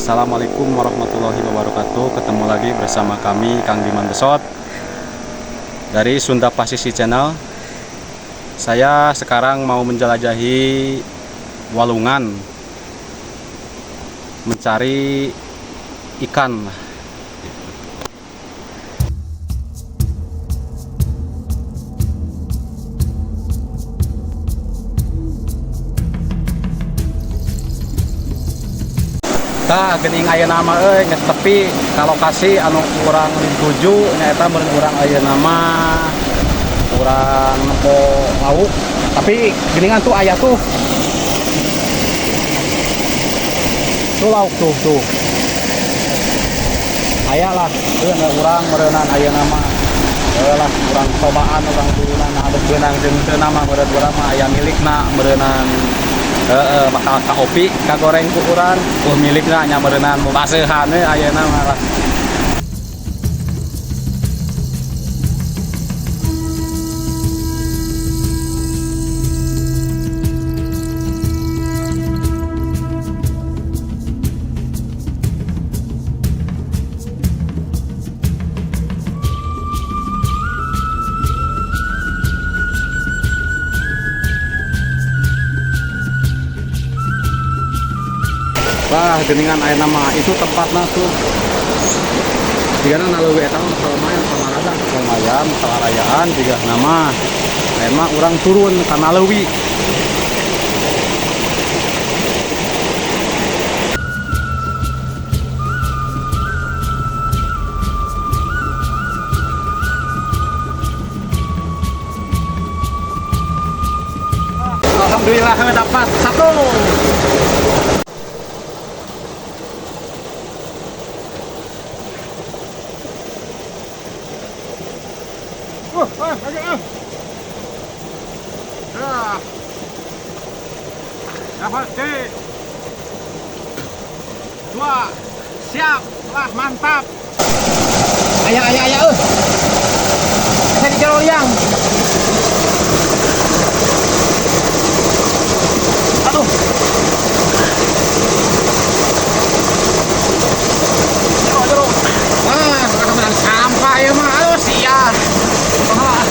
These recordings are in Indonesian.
Assalamualaikum warahmatullahi wabarakatuh. Ketemu lagi bersama kami Kang Diman Besot dari Sunda Pasisi Channel. Saya sekarang mau menjelajahi Walungan, mencari ikan. Tah geuning aya nama geus tepi ka lokasi anu kurang tuju nyaeta meureun urang aya nama urang nempo lauk, tapi geuningan tuh aya tuh lauk tuh aya lah urang meureunnan aya nama lah urang cobaan urang turunan anu beunang jeung teu nama meureun urang mah aya milikna meureunnan bakal kaopi kagoreng ku urang milikna nya meureunnan mubaseuhan ayeuna mah lah. Wah, geningan air nama itu tempatnya tuh. Jika naluwi eta mah lumayan pamaraga, lumayan salarayaan juga nama. Emang orang turun ka Naleuwi. Alhamdulillah kami dapat satu. Dapat dua, siap lah, mantap. Ayah, saya di jalur yang. Aduh. Jero. Wah, ketemuan sampah ya mah. Aduh, siap. Nah,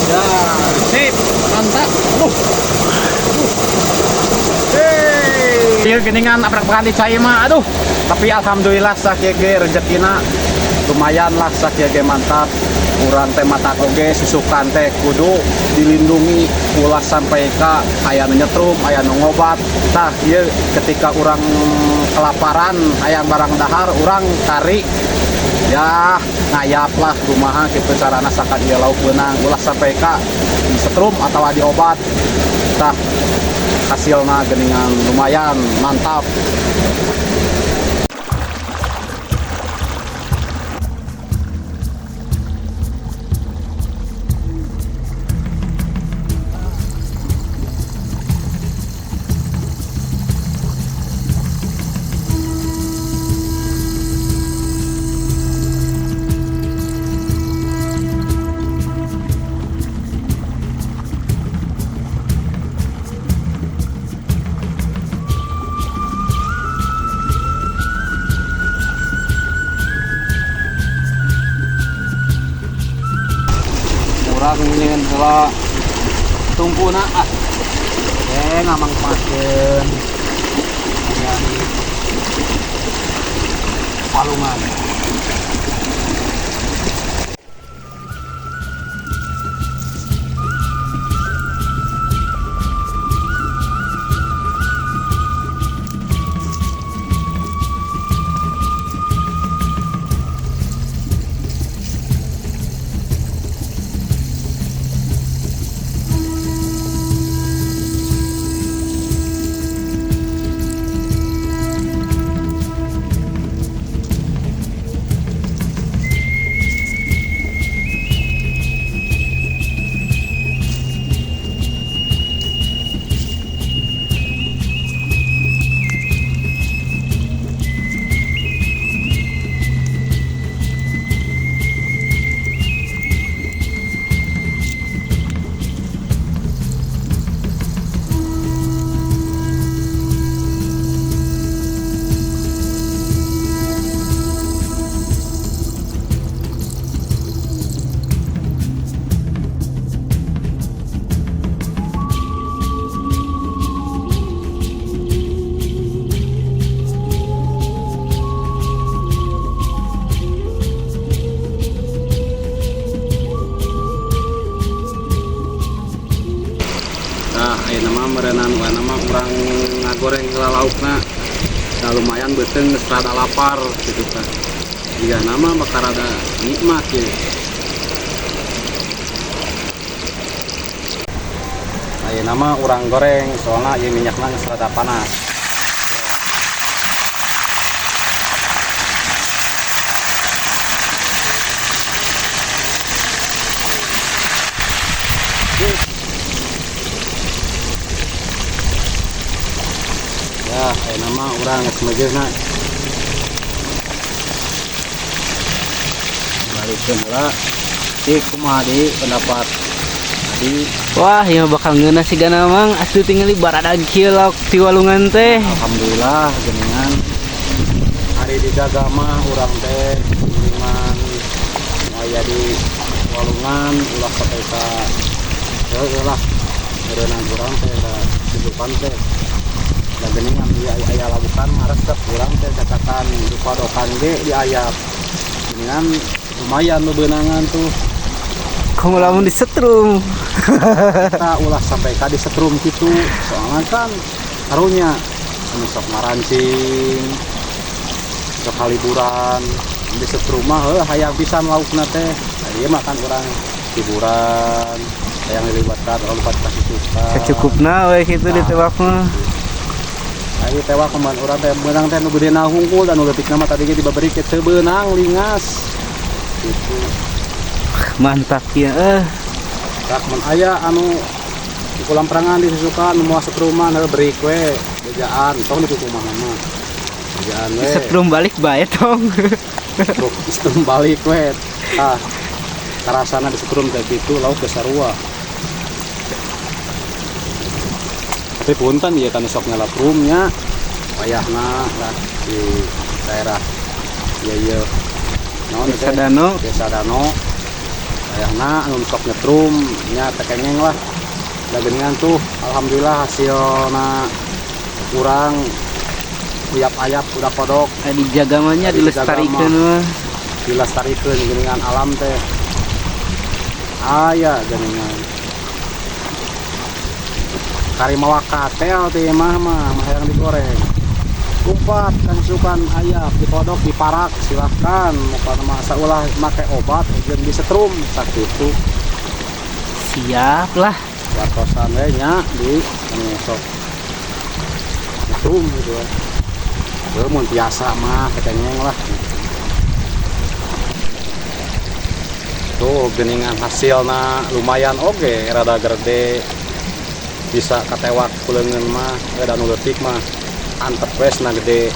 ya, sip, mantap. Ieu geningan aprak-aprak dicai mah, aduh. Tapi alhamdulillah sakieu ge rezekina lumayan lah sakieu ge mantap. Urang teh matak oge susukan teh kudu dilindungi ulah sampai ka aya nu nyetrum, aya nu ngobat. Tah ieu ketika urang kelaparan aya barang dahar urang cari ya ngayap lah rumaha kitu carana sakan ieu lauk beunang ulah sampai ka disetrum atawa diobat. Tah hasilna geuningan lumayan mantap. Urang nyeun heula tungkuna ngamangpakeun dari Walungan. jajanan nama kurang ngagoreng laukna nah lumayan beteng rada lapar gitu kan jika nama bakal rada nikmat ya ayo nama urang goreng soalnya ya minyaknya rada panas ya ayo nama urang semajana balikin lah cik kumaha di pendapat adi Wah, ya bakal ngeuna sih gana mang asli tinggal di barada kieu lauk ti walungan teh. alhamdulillah geningan hari dijaga mah urang teh dengan aya di walungan ulah sampai ka lah berenang urang teh da sibukan teh da geningan di aya labukan maresep urang teh cakakan dupadokan ge di ayap geningan lumayan bebenangan tuh Kamu lamun disetrum. kita ulah sampai ka di setrum gitu soalnya kan karunya sok ngarancing sok liburan di setrum mah hayang pisan laukna teh ieu mah kan urang hiburan hayang dilibatkan orang lupa kasih suka Kecukupna we kitu ditewak mah. ayo tewak kumaha urang teh beunang teh nu gedena hungkul dan nu leutikna mah tadi ge dibabari ke teu beunang lingas gitu Mantap ya. tak mun aya anu di kolam perangan disusukan nu moal setruman beri kue bejaan tong di kumaha mah bejaan we Setrum balik bae tong. truk setrum balik we ah karasana di setrum kayak gitu laut ke sarua tapi punten ieu kan sok ngalatrumnya wayahna lah di daerah ieu naon teh Sadano. Desa Dano ayahna anu sok nyetrum nya tekengeng lah da geuningan tuh alhamdulillah hasilna kurang uyap-ayap udah kodok Dijaga mah nya dilestarikeun mah. dilestarikeun geuningan alam teh aya geuningan karimawa katel teh mah hayang digoreng umpat kan sukan ayam dikodok diparak silahkan mau masa ulah make obat jeung disetrum sakitu Siap lah. wartosan we nya di anu sok setrum gitu we mun biasa mah ketengeng lah tuh geningan hasilna lumayan oge rada gede bisa katewak kuleungeun mah da nu leutik mah antep wes na gede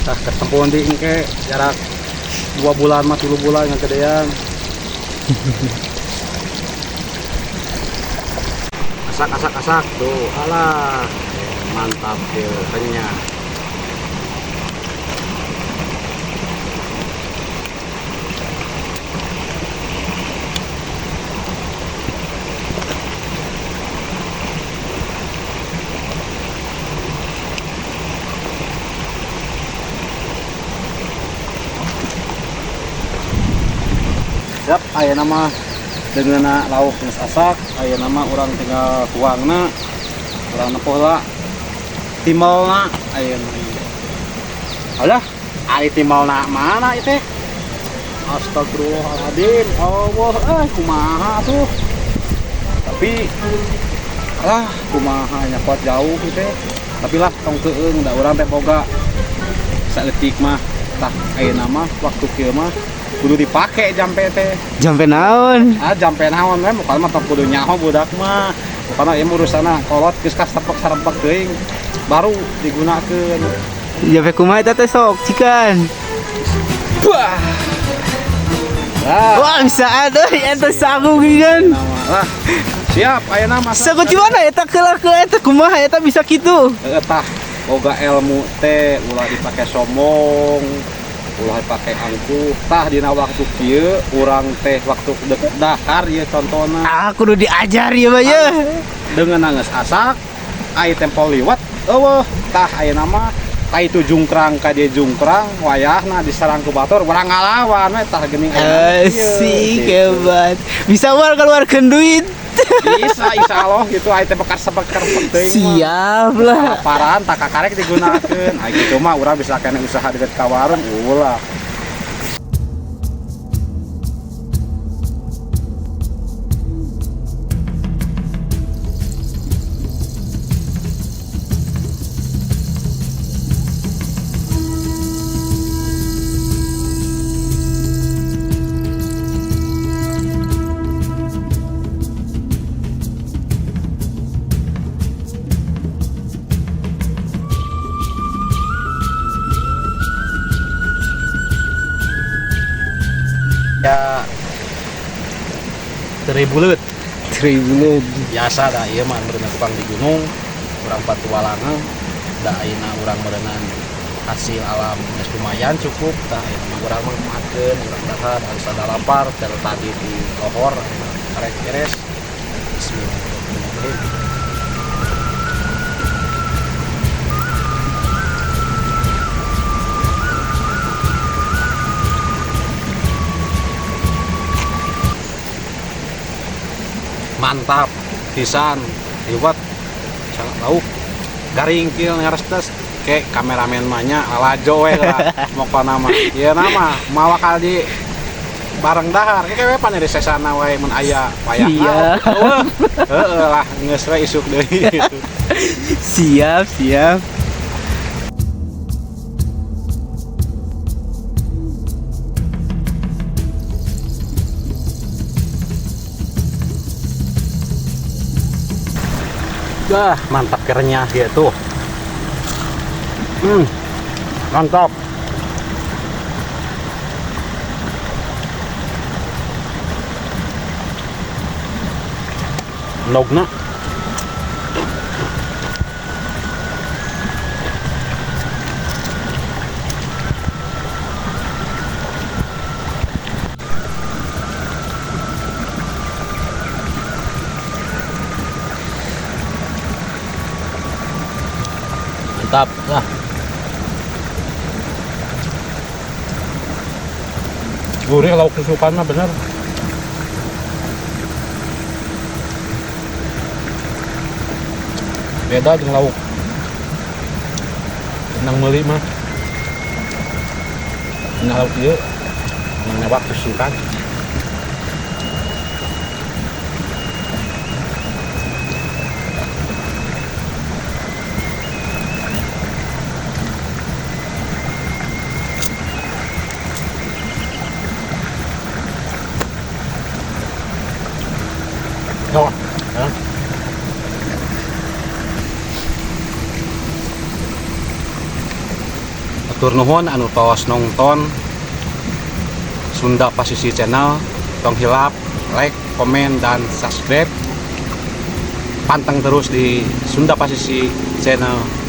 tah ketempuan di engke jarak 2 bulan mah 3 bulan ngagedean asak tuh alah mantap ya kenyang siap aya nama dengan lauk geus asak aya nama urang tinggal tuangna urang nepoh lah timbelna aya alah ari timbelna mana itu astagfirullahaladzim Allah kumaha tuh tapi alah kumaha nya kuat jauh itu tapi lah tong teueung da urang teh boga saeutik mah tah aya nama waktu kieu mah kudu dipake jampe teh Jampe naon? jampe naon we bukan mah kudu nyaho budak mah karena ieu urusana kolot geus kas sarempek teuing baru digunakeun Jampe kumaha eta teh sok cikan. Wah. Wah bisa ada eta sagu gigan. lah siap ayeuna mah Sagu di mana eta keula eta kumaha eta bisa kitu? tah boga ilmu teh ulah dipake sombong ulah pakai angkuh tah dina waktu kieu urang teh waktu deket dahar ieu contona Kudu diajar ya mah ya. dengan nangis asak ai tempel liwat eueuh tah ayeuna mah ka itu jungkrang ka dia jungkrang wayahna diserang ku batur urang ngalawan we tah geuning Asik hebat. Bisa war keluarkeun duit. Bisa insya Allah gitu aya teh bekar-bekar penting. Siap lah. Paran tak kakarek digunakeun. Ai kitu mah urang bisa kena usaha deket ka warung ulah. Ya 1000 leut Tribun. biasa dah ieu mah berenang tukang di gunung urang patualangan da ayeuna urang berenang hasil alam geus lumayan cukup tah ayeuna mah urang mah makan urang dahar harus ada lapar cara tadi di lohor ayeuna karek beres bismillahirrahmanirrahim. Mantap pisan liwat lauk garing kieu ngarestes ke kameramen mahnya alajo we lah mokona mah ieu nama mawa kali bareng dahar ke we pan di sesana wae mun aya wayahna heeh lah geus we isuk deui gitu. Siap, siap. Dah mantap kerenyah gitu. Mantap. Logna. Mantap lah. Gurih lauk kesukaan mah bener. Beda jeung lauk nang meuli mah. Nah lauk ieu nang newak kesukaan. Oh, ya. Atur nuhun anu tos nonton Sunda Pasisi Channel, tong hilap, like, komen, dan subscribe. Panteng terus di Sunda Pasisi Channel.